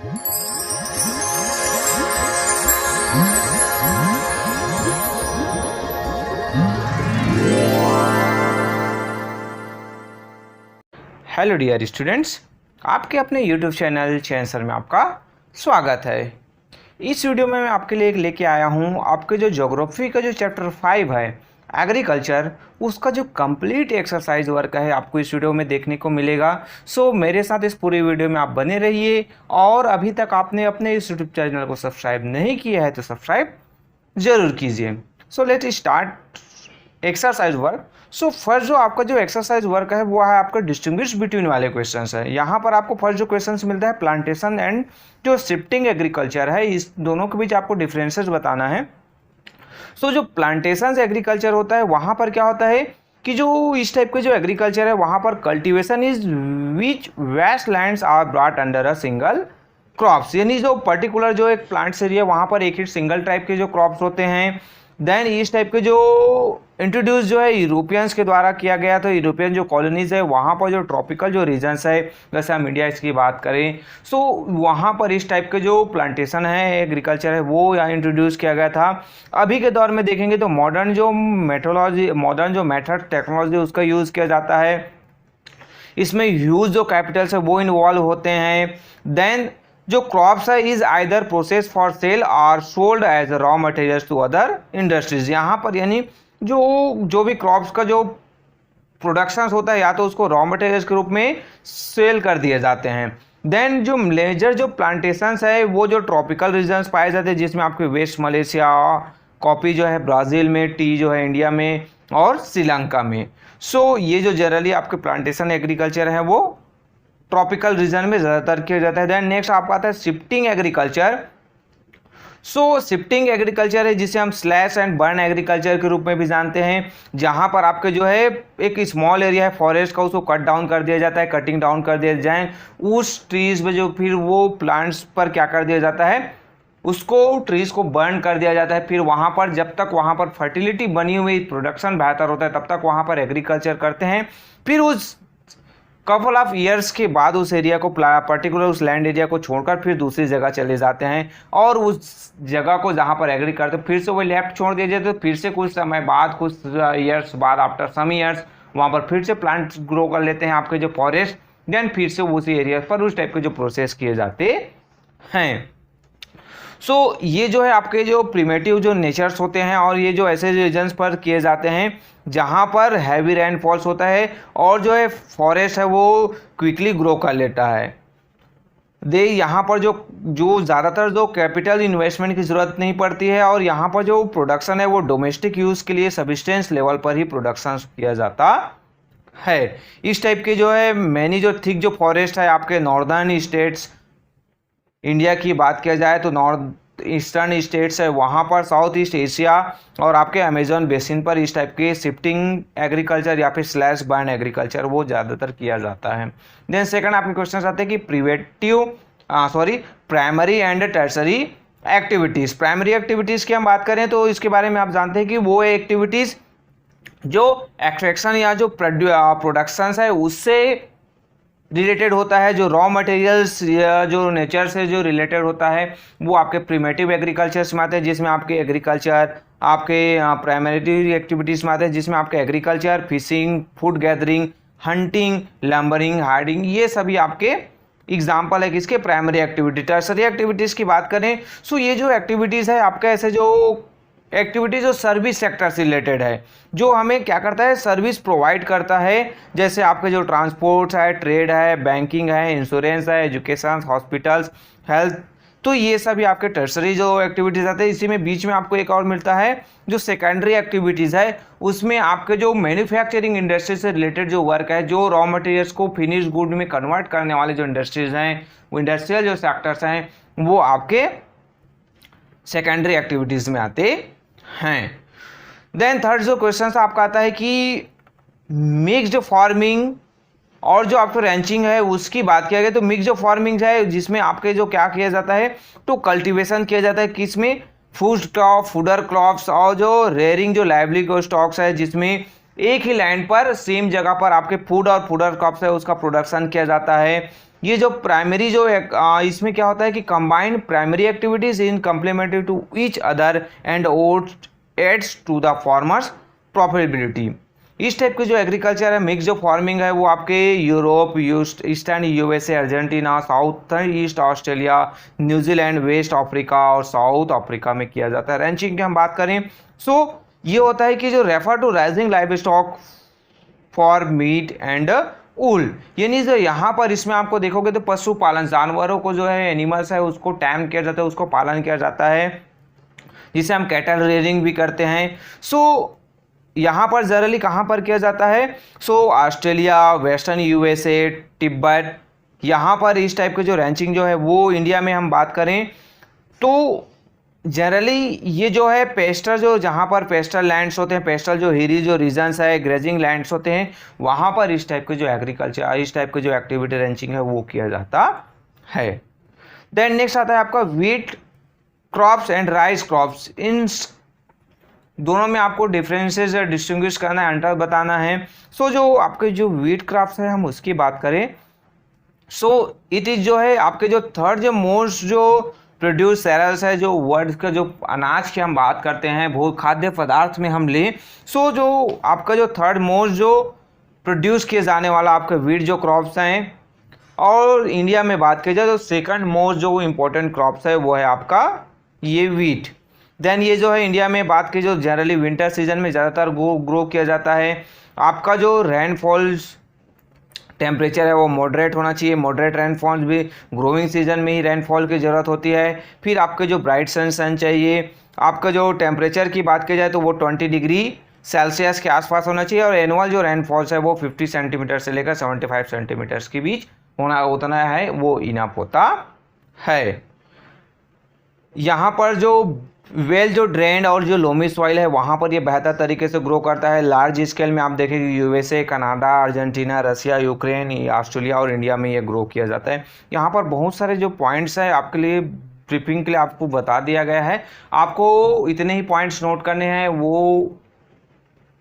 Hello dear students, आपके अपने YouTube channel चैंसर में आपका स्वागत है। इस वीडियो में मैं आपके लिए लेके आया हूँ आपके जो ज्योग्राफी का जो चैप्टर 5 है एग्रीकल्चर, उसका जो कंप्लीट एक्सरसाइज वर्क है आपको इस वीडियो में देखने को मिलेगा। सो मेरे साथ इस पूरी वीडियो में आप बने रहिए, और अभी तक आपने अपने इस यूट्यूब चैनल को सब्सक्राइब नहीं किया है तो सब्सक्राइब ज़रूर कीजिए। So let start exercise work. So first जो आपका जो एक्सरसाइज वर्क है वो है आपका डिस्टिंग्विश बिटवीन वाले क्वेश्चंस है। यहाँ पर आपको फर्स्ट जो क्वेश्चंस मिलता है प्लांटेशन एंड जो शिफ्टिंग एग्रीकल्चर है, इस दोनों के बीच आपको डिफरेंसेस बताना है। सो जो प्लांटेशन एग्रीकल्चर होता है वहाँ पर क्या होता है कि जो इस टाइप के जो एग्रीकल्चर है वहाँ पर cultivation is which waste lands are brought under a single crops, यानी जो पर्टिकुलर जो एक प्लांट्स एरिया वहाँ पर एक ही सिंगल टाइप के जो क्रॉप्स होते हैं। देन इस टाइप के जो इंट्रोड्यूस जो है यूरोपियंस के द्वारा किया गया, तो यूरोपियन जो कॉलोनीज है वहाँ पर जो ट्रॉपिकल जो रीजन्स है, जैसे हम इंडिया इसकी बात करें, सो वहाँ पर इस टाइप के जो प्लांटेशन है एग्रीकल्चर है वो यहाँ इंट्रोड्यूस किया गया था। अभी के दौर में देखेंगे तो मॉडर्न जो मेथड टेक्नोलॉजी उसका यूज़ किया जाता है। इसमें ह्यूज जो कैपिटल्स है वो इन्वॉल्व होते हैं। देन जो क्रॉप्स है is either process for sale और sold as raw materials to other industries. यहाँ पर यानी जो भी क्रॉप्स का जो प्रोडक्शन होता है या तो उसको रॉ मटेरियल्स के रूप में सेल कर दिए जाते हैं। देन जो मेजर जो प्लांटेशंस है वो जो ट्रॉपिकल रीजन्स पाए जाते हैं, जिसमें आपके वेस्ट मलेशिया, कॉफ़ी जो है ब्राज़ील में, टी जो है इंडिया में और श्रीलंका में। सो ये जो जनरली आपके प्लांटेशन एग्रीकल्चर है वो ट्रॉपिकल रीजन में ज़्यादातर किया जाता है। देन नेक्स्ट आपका आता है शिफ्टिंग एग्रीकल्चर। सो शिफ्टिंग एग्रीकल्चर है जिसे हम स्लैश एंड बर्न एग्रीकल्चर के रूप में भी जानते हैं, जहां पर आपके जो है एक स्मॉल एरिया है फॉरेस्ट का, उसको कट डाउन कर दिया जाता है, कटिंग डाउन कर दिया जाए उस ट्रीज में, जो फिर वो प्लांट्स पर क्या कर दिया जाता है, उसको ट्रीज को बर्न कर दिया जाता है। फिर वहाँ पर जब तक वहाँ पर फर्टिलिटी बनी हुई, प्रोडक्शन बेहतर होता है, तब तक वहाँ पर एग्रीकल्चर करते हैं। फिर उस कपल ऑफ ईयर्स के बाद उस एरिया को पर्टिकुलर उस लैंड एरिया को छोड़कर फिर दूसरी जगह चले जाते हैं, और उस जगह को जहाँ पर एग्री करते फिर से वो लेफ्ट छोड़ दिया जाए, तो फिर से कुछ समय बाद, कुछ ईयर्स बाद, आफ्टर सम ईयर्स वहाँ पर फिर से प्लांट्स ग्रो कर लेते हैं आपके जो फॉरेस्ट। देन फिर से उसी एरिया पर उस टाइप के जो प्रोसेस किए जाते हैं। सो ये जो है आपके जो प्रिमेटिव जो नेचर्स होते हैं, और ये जो ऐसे रीजन्स पर किए जाते हैं जहाँ पर हैवी रेनफॉल्स होता है और जो है फॉरेस्ट है वो क्विकली ग्रो कर लेता है। यहाँ पर जो ज़्यादातर जो कैपिटल इन्वेस्टमेंट की ज़रूरत नहीं पड़ती है, और यहाँ पर जो प्रोडक्शन है वो डोमेस्टिक यूज़ के लिए सब्सिस्टेंस लेवल पर ही प्रोडक्शन किया जाता है। इस टाइप के जो है मैनी जो थिक जो फॉरेस्ट है आपके नॉर्दर्न स्टेट्स, इंडिया की बात किया जाए तो नॉर्थ ईस्टर्न स्टेट्स है वहाँ पर, साउथ ईस्ट एशिया और आपके अमेजोन बेसिन पर इस टाइप के शिफ्टिंग एग्रीकल्चर या फिर स्लैश बर्न एग्रीकल्चर वो ज़्यादातर किया जाता है। देन सेकंड आपके क्वेश्चन आते हैं कि primary and tertiary activities. Primary activities की हम बात करें तो इसके बारे में आप जानते हैं कि वो एक्टिविटीज़ जो एक्सट्रैक्शन या जो प्रोडक्शंस है उससे रिलेटेड होता है, जो रॉ मटेरियल्स जो नेचर से जो रिलेटेड होता है वो आपके प्रिमेटिव एग्रीकल्चर्स में आते हैं, जिसमें आपके एग्रीकल्चर आपके प्राइमरी एक्टिविटीज़ में आते हैं, जिसमें आपके agriculture, fishing, food gathering, hunting, lumbering, herding, ये सभी आपके एग्जाम्पल है किसके, प्राइमरी एक्टिविटी। टर्सरी एक्टिविटीज़ की बात करें सो ये जो एक्टिविटीज़ है आपका ऐसे जो एक्टिविटीज जो सर्विस सेक्टर से रिलेटेड है, जो हमें क्या करता है, सर्विस प्रोवाइड करता है, जैसे आपके जो ट्रांसपोर्ट है, ट्रेड है, बैंकिंग है, इंश्योरेंस है, एजुकेशन, हॉस्पिटल्स, हेल्थ, तो ये सभी आपके टर्सरी जो एक्टिविटीज़ आते हैं। इसी में बीच में आपको एक और मिलता है जो सेकेंडरी एक्टिविटीज़ है, उसमें आपके जो मैन्युफैक्चरिंग इंडस्ट्री से रिलेटेड जो वर्क है, जो रॉ मटेरियल्स को फिनिश गुड में कन्वर्ट करने वाले जो इंडस्ट्रीज हैं, वो इंडस्ट्रियल जो सेक्टर्स हैं वो आपके सेकेंडरी एक्टिविटीज़ में आते हैं। देन थर्ड जो क्वेश्चन आपका आता है कि मिक्स्ड फार्मिंग और जो आपको रैंचिंग है उसकी बात किया गया, तो मिक्स जो फार्मिंग है जिसमें आपके जो क्या किया जाता है, तो कल्टीवेशन किया जाता है किसमें, फूड क्रॉप, फूडर क्रॉप्स, और जो रेयरिंग जो लाइवलीहुड स्टॉक्स है जिसमें एक ही लैंड पर सेम जगह पर आपके फूड और फूडर क्रॉप्स है उसका प्रोडक्शन किया जाता है। ये जो प्राइमरी जो इसमें क्या होता है कि combined primary activities in complementary to each other and aids to the farmer's profitability. इस टाइप के जो एग्रीकल्चर है, मिक्स जो फार्मिंग है वो आपके Europe, eastern USA, Argentina, south east Australia, New Zealand, West Africa और साउथ अफ्रीका में किया जाता है। रैंचिंग की हम बात करें सो ये होता है कि जो refer to rising livestock for meat and wool, यानी जो यहाँ पर इसमें आपको देखोगे तो पशुपालन, जानवरों को जो है एनिमल्स है उसको टैम किया जाता है, उसको पालन किया जाता है, जिसे हम कैटल रेयरिंग भी करते हैं। सो यहाँ पर जनरली कहाँ पर किया जाता है, so Australia, western USA, Tibet, यहाँ पर इस टाइप के जो रैंचिंग जो है वो इंडिया में हम बात करें तो जनरली ये जो है पेस्टर, जो जहाँ पर पेस्टल लैंड्स होते हैं, पेस्टल जो हिली जो रीजन्स है, ग्रेजिंग लैंड्स होते हैं, वहाँ पर इस टाइप के जो एग्रीकल्चर, इस टाइप के जो एक्टिविटी रैंचिंग है वो किया जाता है। देन नेक्स्ट आता है आपका wheat crops and rice crops. इन दोनों में आपको डिफरेंसेस डिस्टिंग्विश करना है, अंतर बताना है। सो जो आपके जो व्हीट क्रॉप्स है हम उसकी बात करें सो इट इज जो है आपके जो थर्ड जो मोस्ट जो प्रोड्यूस सेरल्स है, जो वर्ल्ड का जो अनाज की हम बात करते हैं, भोग खाद्य पदार्थ में हम लें सो जो आपका जो थर्ड मोस्ट जो प्रोड्यूस किए जाने वाला आपके व्हीट जो क्रॉप्स हैं, और इंडिया में बात की जाए तो सेकंड मोस्ट जो इम्पोर्टेंट क्रॉप्स है वो है आपका ये व्हीट। देन ये जो है इंडिया में बात की जो जनरली विंटर सीजन में ज़्यादातर ग्रो किया जाता है। आपका जो रेनफॉल्स टेम्परेचर है वो मॉडरेट होना चाहिए, मॉडरेट रेनफॉल भी, ग्रोइंग सीजन में ही रेनफॉल की ज़रूरत होती है। फिर आपके जो ब्राइट सन चाहिए। आपका जो टेम्परेचर की बात की जाए तो वो 20 डिग्री सेल्सियस के आसपास होना चाहिए, और एनुअल जो रेनफॉल्स है वो 50 सेंटीमीटर से लेकर 75 सेंटीमीटर्स के बीच होना, उतना है वो इनफ होता है। यहाँ पर जो वेल जो ड्रेन्ड और जो लोमी सॉइल है वहाँ पर ये बेहतर तरीके से ग्रो करता है। लार्ज स्केल में आप देखेंगे यूएसए, कनाडा, अर्जेंटीना, रसिया, यूक्रेन, ऑस्ट्रेलिया और इंडिया में ये ग्रो किया जाता है। यहाँ पर बहुत सारे जो पॉइंट्स हैं आपके लिए ब्रीफिंग के लिए आपको बता दिया गया है, आपको इतने ही पॉइंट्स नोट करने हैं, वो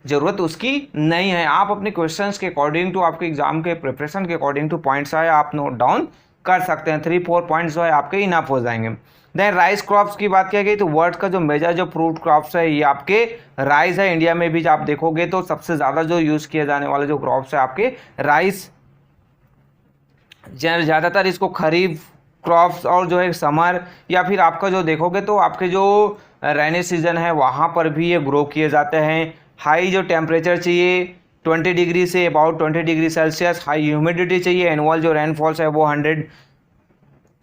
ज़रूरत उसकी नहीं है। आप अपने क्वेश्चंस के अकॉर्डिंग टू, आपके एग्जाम के प्रिपरेशन के अकॉर्डिंग टू पॉइंट्स आए आप नोट डाउन कर सकते हैं। 3-4 पॉइंट्स जो है आपके इनफ हो जाएंगे। देन राइस क्रॉप्स की बात की गई तो वर्ल्ड का जो मेजर जो फ्रूट क्रॉप्स है ये आपके राइस है। इंडिया में भी आप देखोगे तो सबसे ज़्यादा जो यूज़ किए जाने वाले जो क्रॉप्स है आपके राइस, ज़्यादातर इसको खरीफ क्रॉप्स और जो है समर या फिर आपका जो देखोगे तो आपके जो रेनी सीजन है वहाँ पर भी ये ग्रो किए जाते हैं। हाई जो टेम्परेचर चाहिए 20 degree say about 20 degree Celsius, high humidity चाहिए, एनुअल जो रेनफॉल्स है वो 100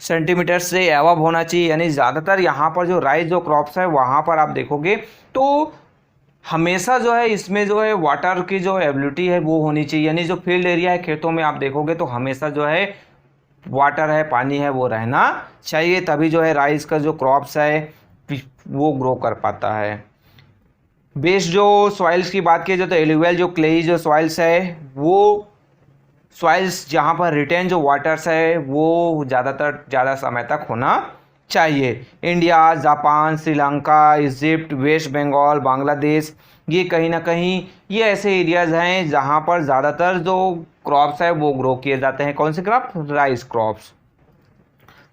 सेंटीमीटर से एवब होना चाहिए। यानी ज़्यादातर यहाँ पर जो राइस जो क्रॉप्स है वहाँ पर आप देखोगे तो हमेशा जो है इसमें जो है वाटर की जो एबिलिटी है वो होनी चाहिए। यानी जो फील्ड एरिया है खेतों में आप देखोगे तो हमेशा जो है वाटर है, पानी है वो रहना चाहिए, तभी जो है राइस का जो क्रॉप्स है वो ग्रो कर पाता है। बेस्ड जो सॉइल्स की बात की जाए तो एलुवियल जो क्लेई जो सॉइल्स है वो सॉइल्स जहाँ पर रिटेन जो वाटर्स है वो ज़्यादा समय तक होना चाहिए। India, Japan, Sri Lanka, Egypt, West Bengal, Bangladesh, ये कहीं ना कहीं ये ऐसे एरियाज़ हैं जहाँ पर ज़्यादातर जो क्रॉप्स है वो ग्रो किए जाते हैं। कौन से crop? Rice crops.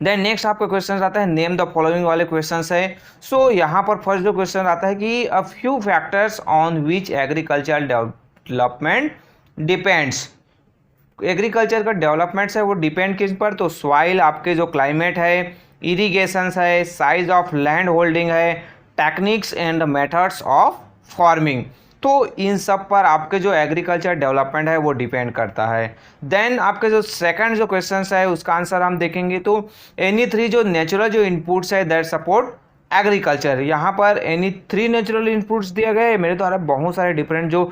Then next आपका क्वेश्चन आता है नेम द फॉलोइंग वाले क्वेश्चन है। सो यहाँ पर फर्स्ट जो क्वेश्चन आता है कि a few factors on which agriculture development depends. Agriculture का डेवलपमेंट्स है वो डिपेंड किस पर? तो सॉइल, आपके जो क्लाइमेट है, इरिगेशंस है, साइज ऑफ लैंड होल्डिंग है, techniques and methods of farming. तो इन सब पर आपके जो एग्रीकल्चर डेवलपमेंट है वो डिपेंड करता है। देन आपके जो सेकंड जो क्वेश्चन है उसका आंसर हम देखेंगे तो एनी 3 जो नेचुरल जो इनपुट्स है दैट सपोर्ट एग्रीकल्चर। यहाँ पर एनी 3 नेचुरल इनपुट्स दिए गए, मेरे द्वारा बहुत सारे डिफरेंट जो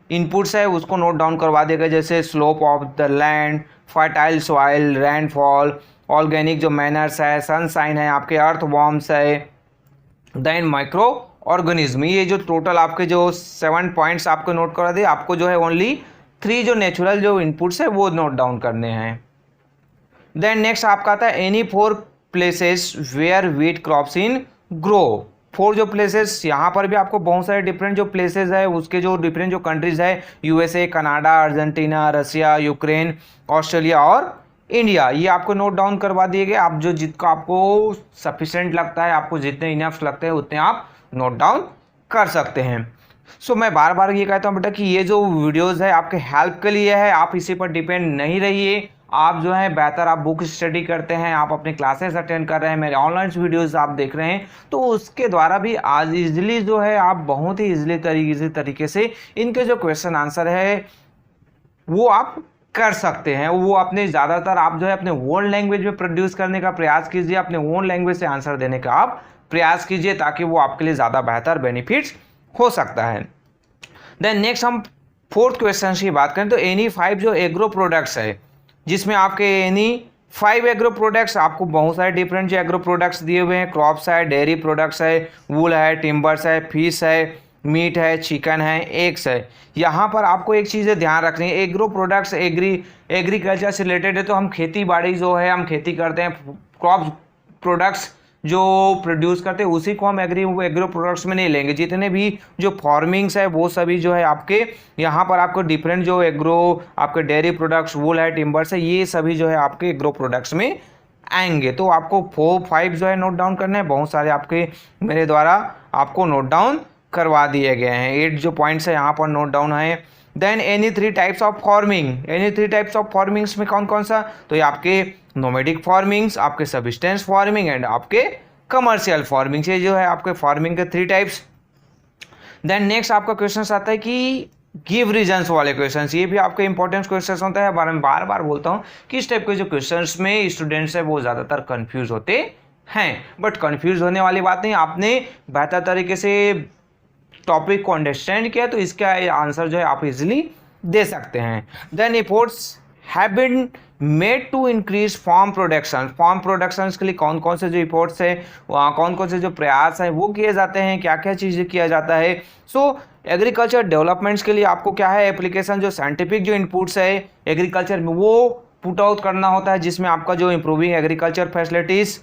इनपुट्स है उसको नोट डाउन करवा दिया गया, जैसे slope of the land, fertile soil, rainfall, organic जो मैनर्स है, सनसाइन है, आपके अर्थ वॉर्म्स है, देन माइक्रो ऑर्गेनिज्म। ये जो टोटल आपके जो 7 पॉइंट्स आपको नोट करा दिए, आपको जो है ओनली 3 जो नेचुरल जो इनपुट्स है वो नोट डाउन करने हैं। देन नेक्स्ट आपका आता है any 4 places where wheat crops in grow four जो प्लेसेस, यहाँ पर भी आपको बहुत सारे डिफरेंट जो प्लेसेस है उसके जो डिफरेंट जो कंट्रीज है, यूएसए, कनाडा, अर्जेंटीना, रसिया, यूक्रेन, ऑस्ट्रेलिया और इंडिया, ये आपको नोट डाउन करवा दिए गए। आप जो जितना आपको सफिशेंट लगता है, आपको जितने इनफ लगते हैं उतने आप नोट डाउन कर सकते हैं। सो मैं बार बार ये कहता हूँ बेटा कि ये जो वीडियोज़ है आपके हेल्प के लिए है, आप इसी पर डिपेंड नहीं रहिए। आप जो है बेहतर आप बुक स्टडी करते हैं, आप अपने क्लासेस अटेंड कर रहे हैं, मेरे ऑनलाइन वीडियोस आप देख रहे हैं, तो उसके द्वारा भी आज इजीली जो है आप बहुत ही इजीली तरीके से इनके जो क्वेश्चन आंसर है वो आप कर सकते हैं। वो अपने ज़्यादातर आप जो है अपने ओन लैंग्वेज में प्रोड्यूस करने का प्रयास कीजिए, अपने ओन लैंग्वेज से आंसर देने का आप प्रयास कीजिए, ताकि वो आपके लिए ज़्यादा बेहतर बेनिफिट्स हो सकता है। देन नेक्स्ट हम फोर्थ क्वेश्चन की बात करें तो एनी 5 जो एग्रो प्रोडक्ट्स है, जिसमें आपके एनी 5 एग्रो प्रोडक्ट्स, आपको बहुत सारे डिफरेंट जो एग्रो प्रोडक्ट्स दिए हुए हैं, क्रॉप्स है, डेयरी प्रोडक्ट्स है, वूल है, टिम्बर्स है, फिश है, मीट है, चिकन है, एग्स है। यहाँ पर आपको एक चीज़ ध्यान रखनी है, एग्रो प्रोडक्ट्स एग्रीकल्चर से रिलेटेड है, तो हम खेती बाड़ी जो है हम खेती करते हैं, क्रॉप प्रोडक्ट्स जो प्रोड्यूस करते हैं उसी को हम एग्रो प्रोडक्ट्स में नहीं लेंगे। जितने भी जो फार्मिंग्स है वो सभी जो है आपके यहाँ पर आपको डिफरेंट जो एग्रो आपके डेयरी प्रोडक्ट्स, वूल है, टिम्बर्स है, ये सभी जो है आपके एग्रो प्रोडक्ट्स में आएंगे। तो आपको 4-5 जो है नोट डाउन करने हैं, बहुत सारे आपके मेरे द्वारा आपको नोट डाउन करवा दिए गए हैं। 8 जो पॉइंट्स है यहाँ पर नोट डाउन है। Then any 3 types of farming, any 3 types of farmings में कौन कौन सा, तो ये आपके नोमेडिक फार्मिंग्स, आपके सब्सिस्टेंस फार्मिंग एंड आपके कमर्शियल फार्मिंग से जो है आपके फार्मिंग के 3 टाइप्स। देन नेक्स्ट आपका क्वेश्चन आता है कि गिव रीजंस वाले क्वेश्चंस, ये भी आपके इंपॉर्टेंट क्वेश्चंस होता है। मैं बार बार बोलता हूँ कि इस टाइप के जो क्वेश्चंस में स्टूडेंट्स है वो ज़्यादातर कंफ्यूज होते हैं, बट कंफ्यूज होने वाली बात नहीं, आपने बेहतर तरीके से टॉपिक को अंडरस्टैंड किया तो इसका आंसर जो है आप इजीली दे सकते हैं। Then efforts have been made to increase farm production, farm production के लिए कौन कौन से जो एफर्ट्स है, वहाँ कौन कौन से जो प्रयास हैं वो किए जाते हैं, क्या क्या चीज़ें किया जाता है। सो एग्रीकल्चर डेवलपमेंट्स के लिए आपको क्या है, एप्लीकेशन जो साइंटिफिक जो इनपुट्स है एग्रीकल्चर में वो पुट आउट करना होता है, जिसमें आपका जो इम्प्रूविंग एग्रीकल्चर फैसिलिटीज़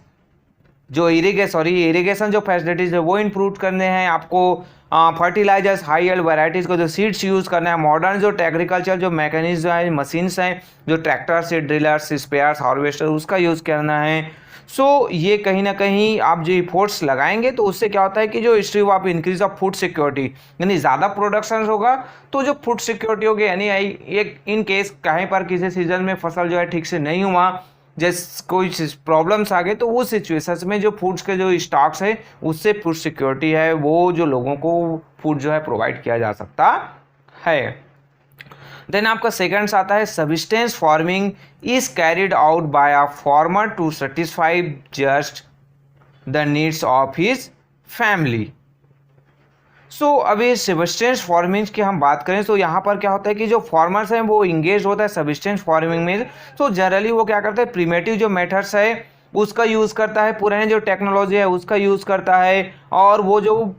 जो इरिगेशन जो फैसिलिटीज़ है वो इम्प्रूव करने हैं आपको। फर्टिलाइजर्स, हाई एल्ड वैराइटीज़ को जो सीड्स यूज़ करना है, मॉडर्न जो एग्रीकल्चर जो मैकेनिज्म है, मशीन्स हैं, जो ट्रैक्टर से ड्रिलर्स, स्पेयर्स, हार्वेस्टर, उसका यूज़ करना है। सो ये कहीं ना कहीं आप जो एफर्ट्स लगाएंगे तो उससे क्या होता है कि जो स्ट्रीम आप इंक्रीज ऑफ फूड सिक्योरिटी, यानी ज़्यादा प्रोडक्शन होगा तो जो फूड सिक्योरिटी होगी, यानी एक इन केस कहीं पर किसी सीजन में फसल जो है ठीक से नहीं हुआ, जैसे कोई प्रॉब्लम्स आ गए, तो वो सिचुएशंस में जो फूड्स के जो स्टॉक्स है उससे फूड सिक्योरिटी है वो जो लोगों को फूड जो है प्रोवाइड किया जा सकता है। देन आपका सेकंड आता है subsistence farming is carried out by a farmer to satisfy just the needs of his family. So अभी सब्सिस्टेंस फार्मिंग की हम बात करें तो यहाँ पर क्या होता है कि जो फार्मर्स हैं वो इंगेज होता है सब्सिस्टेंस फार्मिंग में। तो जनरली वो क्या करता है, प्रिमेटिव जो मेथड्स है उसका यूज़ करता है, पुराने जो टेक्नोलॉजी है उसका यूज़ करता है, और वो जो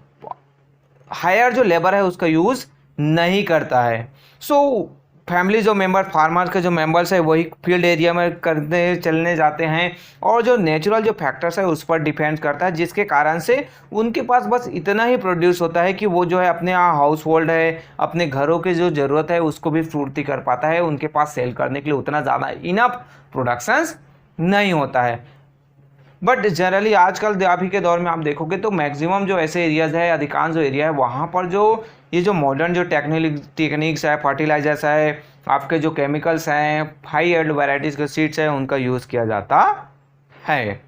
हायर जो लेबर है उसका यूज़ नहीं करता है। सो फैमिली जो मेंबर फार्मर्स के जो मेंबर्स है वही फील्ड एरिया में करने चलने जाते हैं, और जो नेचुरल जो फैक्टर्स है उस पर डिपेंड करता है, जिसके कारण से उनके पास बस इतना ही प्रोड्यूस होता है कि वो जो है अपने हाउस होल्ड है, अपने घरों की जो ज़रूरत है उसको भी पूर्ति कर पाता है, उनके पास सेल करने के लिए उतना ज़्यादा इनफ प्रोडक्शंस नहीं होता है। बट जनरली आजकल अभी के दौर में आप देखोगे तो मैक्सिमम जो ऐसे एरियाज़ है, अधिकांश जो एरिया है वहाँ पर जो ये जो मॉडर्न जो टेक्निक्स है, फर्टिलाइजर्स है, आपके जो केमिकल्स हैं, हाई एल्ड वैराइटीज़ के सीड्स हैं, उनका यूज़ किया जाता है।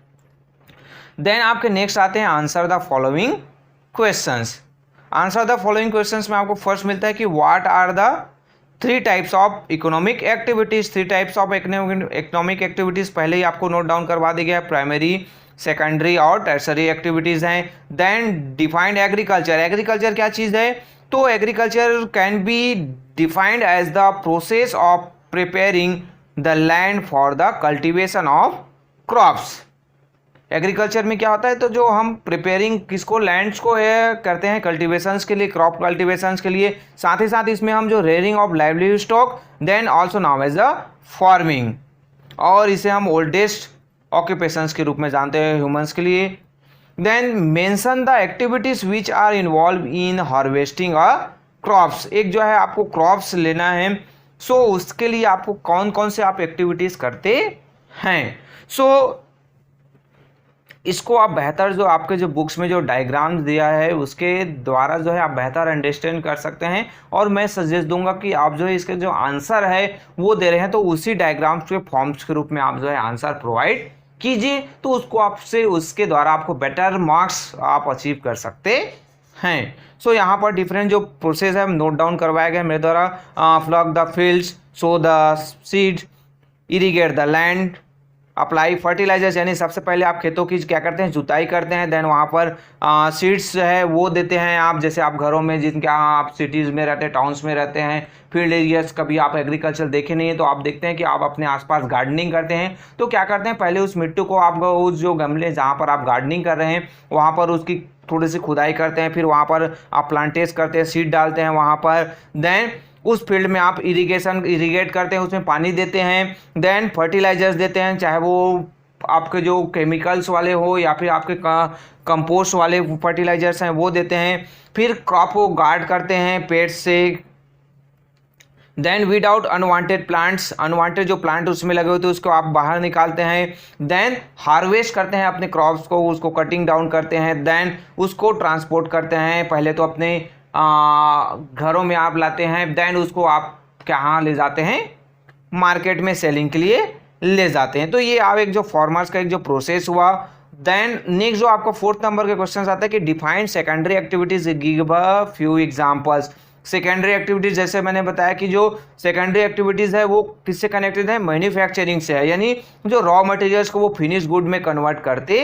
देन आपके नेक्स्ट आते हैं answer the following questions. Answer the following questions में आपको फर्स्ट मिलता है कि what are the 3 types of economic activities. 3 types of economic activities पहले ही आपको नोट डाउन करवा दिया गया है, प्राइमरी, सेकेंडरी और टर्सरी एक्टिविटीज़ हैं। देन डिफाइंड एग्रीकल्चर, एग्रीकल्चर क्या चीज़ है, तो agriculture can be defined as the process of preparing the land for the cultivation of crops. Agriculture में क्या होता है, तो जो हम प्रिपेयरिंग किसको, लैंड्स को करते हैं कल्टीवेशंस के लिए, क्रॉप कल्टीवेशंस के लिए, साथ ही साथ इसमें हम जो rearing of livelihood stock, then also now as the farming, और इसे हम ओल्डेस्ट ऑक्यूपेशंस के रूप में जानते हैं ह्यूमंस के लिए। Then mention the activities which are involve in harvesting a crops. एक जो है आपको क्रॉप्स लेना है, सो उसके लिए आपको कौन कौन से आप एक्टिविटीज करते हैं। सो इसको आप बेहतर जो आपके जो बुक्स में जो डायग्राम्स दिया है उसके द्वारा जो है आप बेहतर अंडरस्टैंड कर सकते हैं, और मैं सजेस्ट दूंगा कि आप जो है इसके जो आंसर है वो दे रहे हैं तो उसी डायग्राम्स के फॉर्म्स के रूप में आप जो है आंसर प्रोवाइड कीजिए, तो उसको आपसे उसके द्वारा आपको बेटर मार्क्स आप अचीव कर सकते हैं। सो यहाँ पर डिफरेंट जो प्रोसेस है नोट डाउन करवाया गया मेरे द्वारा। Plough the fields, sow the seed, irrigate the land, apply fertilisers, यानी सबसे पहले आप खेतों की क्या करते हैं, जुताई करते हैं। देन वहाँ पर सीड्स जो है वो देते हैं आप, जैसे आप घरों में जिनके आप सिटीज़ में रहते हैं, टाउन्स में रहते हैं, फील्ड एरियाज, कभी आप एग्रीकल्चर देखे नहीं है तो आप देखते हैं कि आप अपने आसपास गार्डनिंग करते हैं, तो क्या करते हैं पहले उस मिट्टी को आप उस जो गमले जहाँ पर आप गार्डनिंग कर रहे हैं वहाँ पर उसकी थोड़ी सी खुदाई करते हैं, फिर वहाँ पर आप प्लांटेज करते हैं, सीड डालते हैं वहाँ पर। देन उस फील्ड में आप इरीगेट करते हैं, उसमें पानी देते हैं। देन फर्टिलाइजर्स देते हैं, चाहे वो आपके जो केमिकल्स वाले हो या फिर आपके कंपोस्ट वाले फर्टिलाइजर्स हैं वो देते हैं। फिर क्रॉप को गार्ड करते हैं पेड़ से। Then weed out unwanted plants, unwanted जो प्लांट उसमें लगे हुए थे उसको आप बाहर निकालते हैं। देन हार्वेस्ट करते हैं अपने क्रॉप्स को, उसको कटिंग डाउन करते हैं। देन उसको ट्रांसपोर्ट करते हैं, पहले तो अपने घरों में आप लाते हैं, देन उसको आप कहाँ ले जाते हैं, मार्केट में सेलिंग के लिए ले जाते हैं। तो ये आप एक जो फार्मर्स का एक जो प्रोसेस हुआ। देन नेक्स्ट जो आपका 4th नंबर के क्वेश्चन आता है कि define secondary activities, give a few examples. Secondary activities जैसे मैंने बताया कि जो सेकेंडरी एक्टिविटीज है वो किससे कनेक्टेड है, मैन्युफैक्चरिंग से है, यानी जो रॉ मटेरियल्स को वो फिनिश गुड में कन्वर्ट करते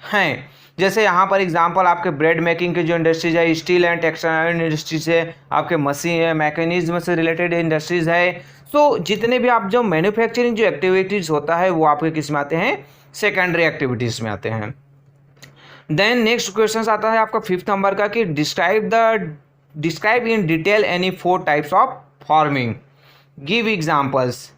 हैं। जैसे यहाँ पर एग्जांपल आपके ब्रेड मेकिंग की जो इंडस्ट्रीज है, स्टील एंड टेक्सटाइल इंडस्ट्रीज है, आपके मशीन है, मैकेनिज्म से रिलेटेड इंडस्ट्रीज है। सो जितने भी आप जो मैन्युफैक्चरिंग जो एक्टिविटीज होता है वो आपके किस में आते हैं, सेकेंडरी एक्टिविटीज में आते हैं। देन नेक्स्ट क्वेश्चन आता है आपका 5th नंबर का कि describe in detail any 4 types of farming, give examples.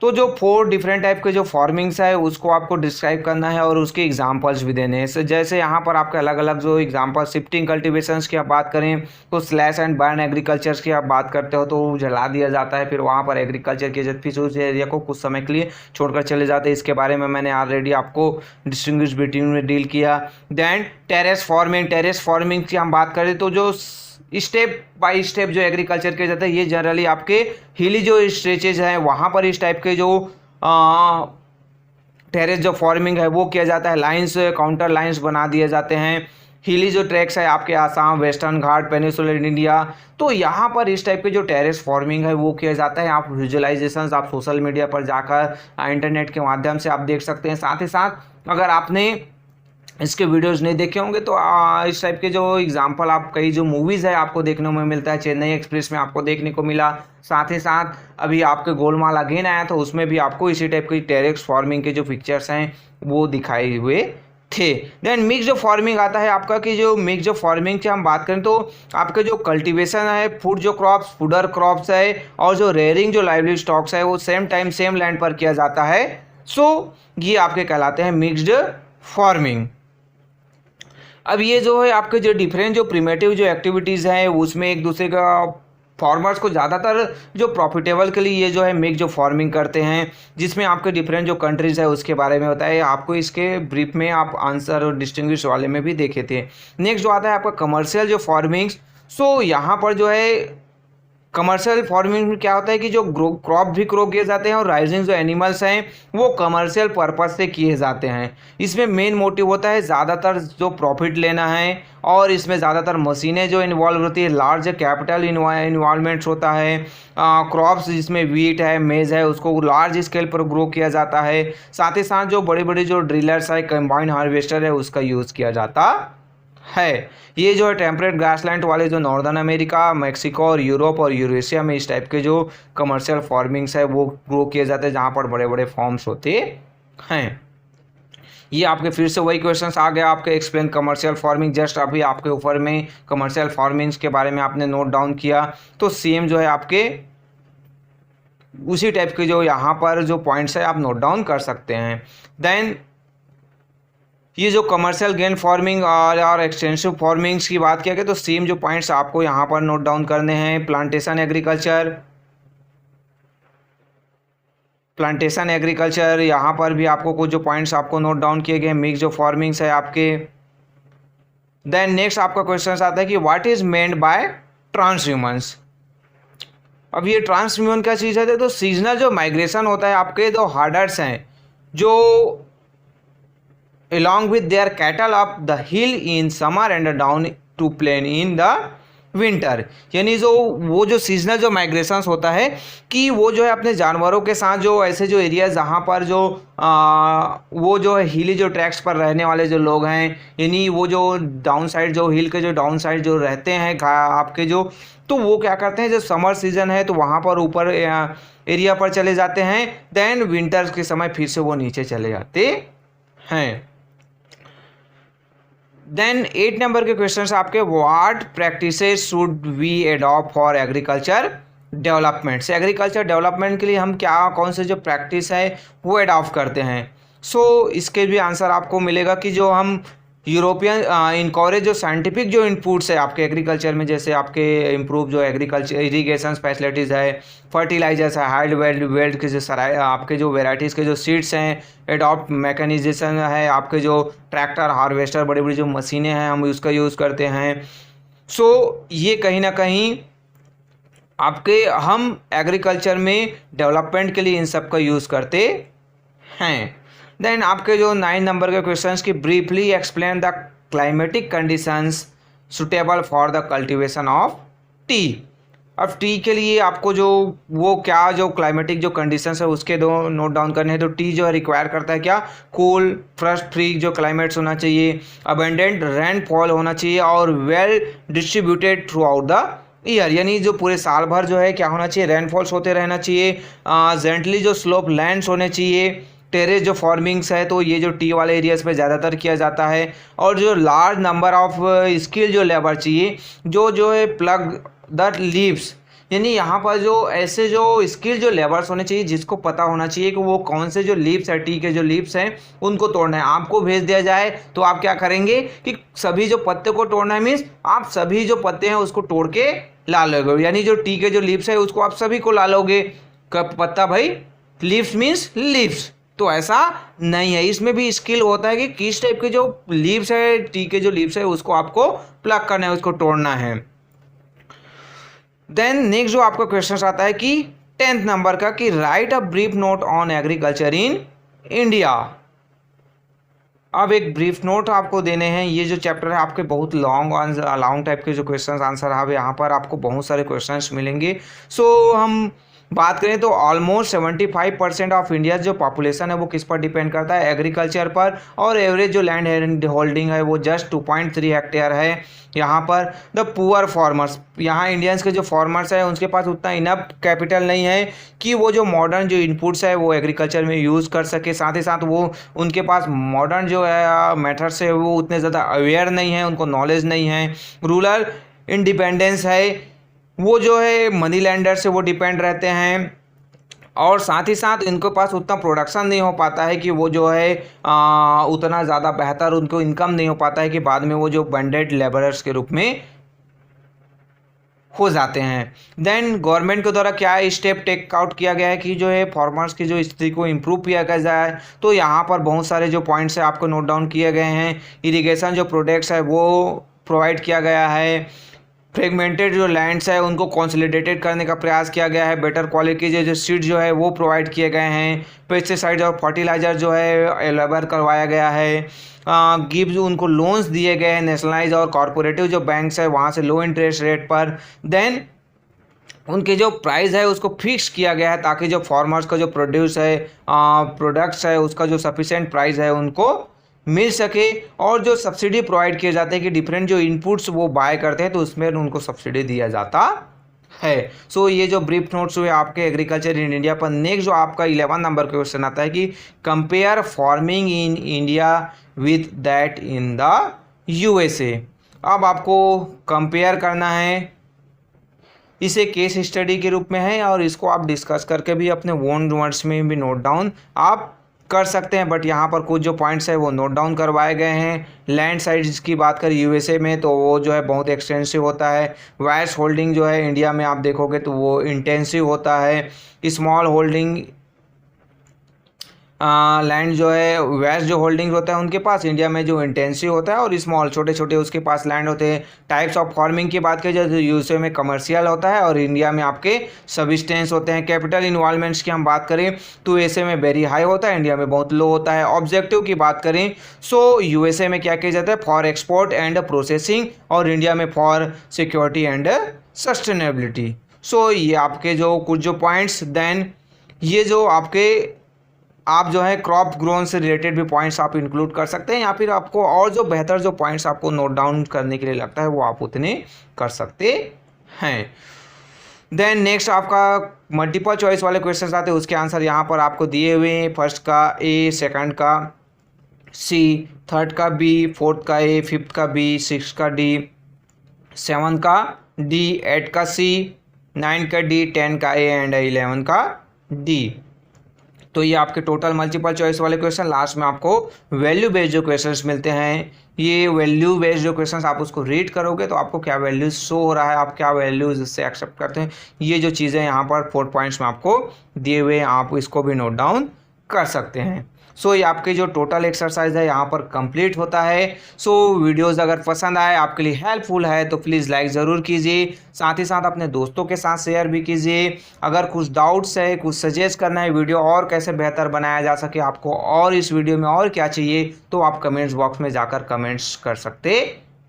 तो जो 4 डिफरेंट टाइप के जो फार्मिंग्स है उसको आपको डिस्क्राइब करना है और उसके एग्जांपल्स भी देने हैं। जैसे यहाँ पर आपके अलग अलग जो एग्जांपल, शिफ्टिंग कल्टीवेशंस की आप बात करें तो स्लैश एंड बर्न एग्रीकल्चर्स की आप बात करते हो तो जला दिया जाता है, फिर वहाँ पर एग्रीकल्चर की फिर उस एरिया को कुछ समय के लिए छोड़कर चले जाते हैं। इसके बारे में मैंने ऑलरेडी आपको डिस्टिंग्विश बिटवीन में डील किया। देन टेरेस फार्मिंग की हम बात करें तो जो स्टेप बाय स्टेप जो एग्रीकल्चर किया जाता है, ये जनरली आपके हिली जो स्ट्रेचेज हैं वहाँ पर इस टाइप के जो टेरेस जो फार्मिंग है वो किया जाता है। लाइंस, काउंटर लाइंस बना दिए जाते हैं। हिली जो ट्रैक्स है आपके आसाम, वेस्टर्न घाट, पेनिसुलर इंडिया, तो यहाँ पर इस टाइप के जो टेरेस फार्मिंग है वो किया जाता है। आप विजुअलाइजेशंस आप सोशल मीडिया पर जाकर इंटरनेट के माध्यम से आप देख सकते हैं। साथ ही साथ अगर आपने इसके वीडियोस नहीं देखे होंगे तो इस टाइप के जो एग्जांपल आप कई जो मूवीज़ है आपको देखने में मिलता है। चेन्नई एक्सप्रेस में आपको देखने को मिला, साथ ही साथ अभी आपके गोलमाल अगेन आया तो उसमें भी आपको इसी टाइप की टेरेस फार्मिंग के जो पिक्चर्स हैं वो दिखाए हुए थे। देन मिक्स जो फार्मिंग आता है आपका कि जो मिक्स जो फार्मिंग की हम बात करें तो आपके जो कल्टीवेशन है, फूड जो क्रॉप्स, फूडर क्रॉप्स है और जो रेयरिंग जो लाइवली स्टॉक्स है वो सेम टाइम सेम लैंड पर किया जाता है। सो ये आपके कहलाते हैं मिक्स्ड फार्मिंग। अब ये जो है आपके जो डिफरेंट जो प्रिमेटिव जो एक्टिविटीज़ हैं उसमें एक दूसरे का फार्मर्स को ज़्यादातर जो प्रॉफिटेबल के लिए ये जो है मिक्स जो फार्मिंग करते हैं, जिसमें आपके डिफरेंट जो कंट्रीज़ है उसके बारे में होता है। आपको इसके ब्रीफ में आप आंसर और डिस्टिंग्विश वाले में भी देखे थे। नेक्स्ट जो आता है आपका कमर्शियल जो फार्मिंग्स। सो यहाँ पर जो है कमर्शियल फार्मिंग में क्या होता है कि जो क्रॉप भी ग्रो किए जाते हैं और राइजिंग जो एनिमल्स हैं वो कमर्शियल पर्पस से किए जाते हैं। इसमें मेन मोटिव होता है ज़्यादातर जो प्रॉफिट लेना है और इसमें ज़्यादातर मशीनें जो इन्वॉल्व होती है, लार्ज कैपिटल इन्वॉल्वमेंट्स होता है। क्रॉप्स जिसमें वीट है, मेज है, उसको लार्ज स्केल पर ग्रो किया जाता है। साथ ही साथ जो बड़े बड़े जो ड्रिलर्स है, कंबाइन हार्वेस्टर है, उसका यूज़ किया जाता है। ये जो है टेम्परेट ग्रासलैंड वाले जो नॉर्दर्न अमेरिका, मैक्सिको और यूरोप और यूरेशिया में इस टाइप के जो कमर्शियल फार्मिंग्स है वो ग्रो किए जाते हैं जहाँ पर बड़े बड़े फार्म्स होते हैं। ये आपके फिर से वही क्वेश्चंस आ गया आपके एक्सप्लेन कमर्शियल फार्मिंग। जस्ट अभी आपके ऊपर में कमर्शियल फार्मिंग्स के बारे में आपने नोट डाउन किया तो सेम जो है आपके उसी टाइप के जो यहाँ पर जो पॉइंट्स है आप नोट डाउन कर सकते हैं। देन ये जो कमर्शियल गेन फार्मिंग और एक्सटेंसिव फार्मिंग्स की बात किया गया तो सेम जो पॉइंट्स आपको यहाँ पर नोट डाउन करने हैं। प्लांटेशन एग्रीकल्चर यहाँ पर भी आपको कुछ जो पॉइंट्स आपको नोट डाउन किए गए हैं। मिक्स जो फार्मिंग्स है आपके। देन नेक्स्ट आपका क्वेश्चन आता है कि what is meant by transhumance. अब ये ट्रांसह्यूमन क्या चीज़ है, तो सीजनल जो माइग्रेशन होता है आपके जो हर्डर्स हैं जो along with their cattle up the hill in summer and down to plain in the winter, यानी जो वो जो सीजनल जो माइग्रेशंस होता है कि वो जो है अपने जानवरों के साथ जो ऐसे जो एरिया जहाँ पर जो वो जो है हिली जो ट्रैक्स पर रहने वाले जो लोग हैं, यानी वो जो डाउन साइड जो हिल के जो डाउन साइड जो रहते हैं आपके जो, तो वो क्या करते हैं जब समर सीजन है तो वहाँ पर ऊपर एरिया पर चले जाते हैं। देन विंटर्स के समय फिर से वो नीचे चले जाते हैं। देन 8 नंबर के क्वेश्चन आपके what practices should we adopt for agriculture development. से एग्रीकल्चर डेवलपमेंट के लिए हम क्या कौन से जो प्रैक्टिस है वो एडॉप्ट करते हैं। सो इसके भी आंसर आपको मिलेगा कि जो हम यूरोपियन इनकॉरेज जो साइंटिफिक जो इनपुट्स है आपके एग्रीकल्चर में, जैसे आपके इम्प्रूव जो एग्रीकल्चर इरीगेशन फैसिलिटीज़ है, फर्टिलाइजर्स है, हाइड वेल्ड के जो आपके जो वेराइटीज़ के जो सीड्स हैं, एडॉप्ट मैकेनाइजेशन है, आपके जो ट्रैक्टर हार्वेस्टर बड़ी बड़ी जो मशीनें हैं हम उसका यूज़ करते हैं। सो ये कहीं ना कहीं आपके हम एग्रीकल्चर में डेवलपमेंट के लिए इन सब का यूज़ करते हैं। देन आपके जो 9 नंबर के क्वेश्चंस की briefly explain the climatic conditions suitable for the cultivation of T. अब टी के लिए आपको जो वो क्या जो क्लाइमेटिक जो कंडीशंस है उसके दो नोट डाउन करने हैं। तो टी जो है रिक्वायर करता है क्या, कूल फ्रस्ट फ्री जो क्लाइमेट्स होना चाहिए, अबेंडेंट रेनफॉल होना चाहिए और well distributed through out the year, यानी जो पूरे साल भर जो है क्या होना चाहिए, रेनफॉल्स होते रहना चाहिए, जेंटली जो स्लोप लैंड्स होने चाहिए, टेरेस जो फार्मिंग्स है तो ये जो टी वाले एरियाज पे ज़्यादातर किया जाता है, और जो लार्ज नंबर ऑफ स्किल जो लेबर चाहिए जो है प्लग द लीव्स, यानी यहाँ पर जो ऐसे जो स्किल जो लेबर्स होने चाहिए जिसको पता होना चाहिए कि वो कौन से जो लीव्स है टी के जो लीव्स हैं उनको तोड़ना है। आपको भेज दिया जाए तो आप क्या करेंगे कि सभी जो पत्ते को तोड़ना है, मीन्स आप सभी जो पत्ते हैं उसको तोड़ के ला लोगे, यानी जो टी के जो लीव्स है उसको आप सभी को ला लोगे। पत्ता भाई लीव्स मीन्स लीव्स, तो ऐसा नहीं है, इसमें भी स्किल होता है कि किस टाइप के जो लीव्स है टी के जो लीव्स है उसको आपको प्लग करना है, उसको तोड़ना है। देन नेक्स्ट जो आपका क्वेश्चन आता है कि 10th नंबर का कि right a brief note on agriculture in India. अब एक ब्रीफ नोट आपको देने हैं। ये जो चैप्टर है आपके बहुत लॉन्ग टाइप के जो क्वेश्चंस आंसर है यहाँ पर आपको बहुत सारे क्वेश्चंस मिलेंगे। सो हम बात करें तो ऑलमोस्ट 75% ऑफ इंडिया जो पॉपुलेशन है वो किस पर डिपेंड करता है, एग्रीकल्चर पर, और एवरेज जो लैंड होल्डिंग है वो जस्ट 2.3 हेक्टेयर है। यहाँ पर द पुअर फार्मर्स, यहाँ इंडियंस के जो फार्मर्स है उनके पास उतना इनफ कैपिटल नहीं है कि वो जो मॉडर्न जो इनपुट्स है वो एग्रीकल्चर में यूज़ कर सके, साथ ही साथ वो उनके पास मॉडर्न जो है मेथड्स है वो उतने ज़्यादा अवेयर नहीं है, उनको नॉलेज नहीं है। रूरल इंडिपेंडेंस है वो जो है मनी लैंडर से वो डिपेंड रहते हैं, और साथ ही साथ इनके पास उतना प्रोडक्शन नहीं हो पाता है कि वो जो है उतना ज़्यादा बेहतर उनको इनकम नहीं हो पाता है कि बाद में वो जो बंडेड लेबरर्स के रूप में हो जाते हैं। देन गवर्नमेंट के द्वारा क्या स्टेप टेक आउट किया गया है कि जो है फार्मर्स की जो स्थिति को इम्प्रूव किया जाए, तो यहाँ पर बहुत सारे जो पॉइंट्स है आपको नोट डाउन किए गए हैं। इरिगेशन जो प्रोडक्ट्स है वो प्रोवाइड किया गया है, फ्रेगमेंटेड जो लैंड्स है उनको कंसोलिडेटेड करने का प्रयास किया गया है, बेटर क्वालिटी के जो सीड जो है वो प्रोवाइड किए गए हैं, पेस्टिसाइड और फर्टिलाइजर जो है अवेलेबल करवाया गया है, गिव्स उनको लोन्स दिए गए हैं, नेशनलाइज और कॉरपोरेटिव जो बैंक्स है वहाँ से लो इंटरेस्ट रेट पर। देन उनके जो प्राइस है उसको फिक्स किया गया है ताकि जो फार्मर्स का जो प्रोड्यूस है प्रोडक्ट्स है उसका जो सफिशेंट प्राइस है उनको मिल सके, और जो सब्सिडी प्रोवाइड किए जाते हैं कि डिफरेंट जो इनपुट्स वो बाय करते हैं तो उसमें उनको सब्सिडी दिया जाता है। सो ये जो ब्रीफ नोट्स हुए आपके एग्रीकल्चर इन इंडिया पर। नेक्स्ट जो आपका 11 नंबर क्वेश्चन आता है कि compare farming in India with that in the USA. अब आपको कंपेयर करना है, इसे केस स्टडी के रूप में है और इसको आप डिस्कस करके भी अपने ओन वर्ड्स में भी नोट डाउन आप कर सकते हैं, बट यहाँ पर कुछ जो पॉइंट्स है वो नोट डाउन करवाए गए हैं। लैंड साइज की बात करें यूएसए में तो वो जो है बहुत एक्सटेंसिव होता है। वायर्स होल्डिंग जो है इंडिया में आप देखोगे तो वो इंटेंसिव होता है। स्मॉल होल्डिंग लैंड जो है वेस्ट जो होल्डिंग्स होता है उनके पास, इंडिया में जो इंटेंसिव होता है, और स्मॉल छोटे छोटे उसके पास लैंड होते हैं। टाइप्स ऑफ फार्मिंग की बात करें तो यूएसए में कमर्शियल होता है और इंडिया में आपके सब्सिस्टेंस होते हैं। कैपिटल इन्वॉल्वमेंट्स की हम बात करें तो यूएसए में वेरी हाई होता है, इंडिया में बहुत लो होता है। ऑब्जेक्टिव की बात करें सो यूएसए में क्या किया जाता है, फॉर एक्सपोर्ट एंड प्रोसेसिंग, और इंडिया में फॉर सिक्योरिटी एंड सस्टेनेबिलिटी। सो ये आपके जो कुछ जो पॉइंट्स, देन ये जो आपके आप जो है क्रॉप ग्रोन से रिलेटेड भी पॉइंट्स आप इंक्लूड कर सकते हैं, या फिर आपको और जो बेहतर जो पॉइंट्स आपको नोट डाउन करने के लिए लगता है वो आप उतने कर सकते हैं। देन नेक्स्ट आपका मल्टीपल चॉइस वाले क्वेश्चंस आते हैं, उसके आंसर यहाँ पर आपको दिए हुए हैं। फर्स्ट का ए, सेकंड का सी, थर्ड का बी, फोर्थ का ए, फिफ्थ का बी, सिक्स का डी, सेवन का डी, एट का सी, नाइन का डी, 10 का ए एंड 11 का डी। तो ये आपके टोटल मल्टीपल चॉइस वाले क्वेश्चन। लास्ट में आपको वैल्यू बेस्ड जो क्वेश्चंस मिलते हैं, ये वैल्यू बेस्ड जो क्वेश्चंस आप उसको रीड करोगे तो आपको क्या वैल्यूज शो हो रहा है, आप क्या वैल्यूज इससे एक्सेप्ट करते हैं, ये जो चीज़ें यहाँ पर 4 पॉइंट्स में आपको दिए हुए हैं, आप इसको भी नोट डाउन कर सकते हैं। सो ये आपके जो टोटल एक्सरसाइज है यहाँ पर कंप्लीट होता है। सो वीडियोस अगर पसंद आए, आपके लिए हेल्पफुल है तो प्लीज़ लाइक ज़रूर कीजिए, साथ ही साथ अपने दोस्तों के साथ शेयर भी कीजिए। अगर कुछ डाउट्स है, कुछ सजेस्ट करना है वीडियो और कैसे बेहतर बनाया जा सके आपको, और इस वीडियो में और क्या चाहिए, तो आप कमेंट्स बॉक्स में जाकर कमेंट्स कर सकते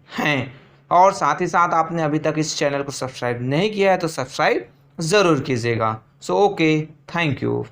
हैं। और साथ ही साथ आपने अभी तक इस चैनल को सब्सक्राइब नहीं किया है तो सब्सक्राइब ज़रूर कीजिएगा। So okay, thank you.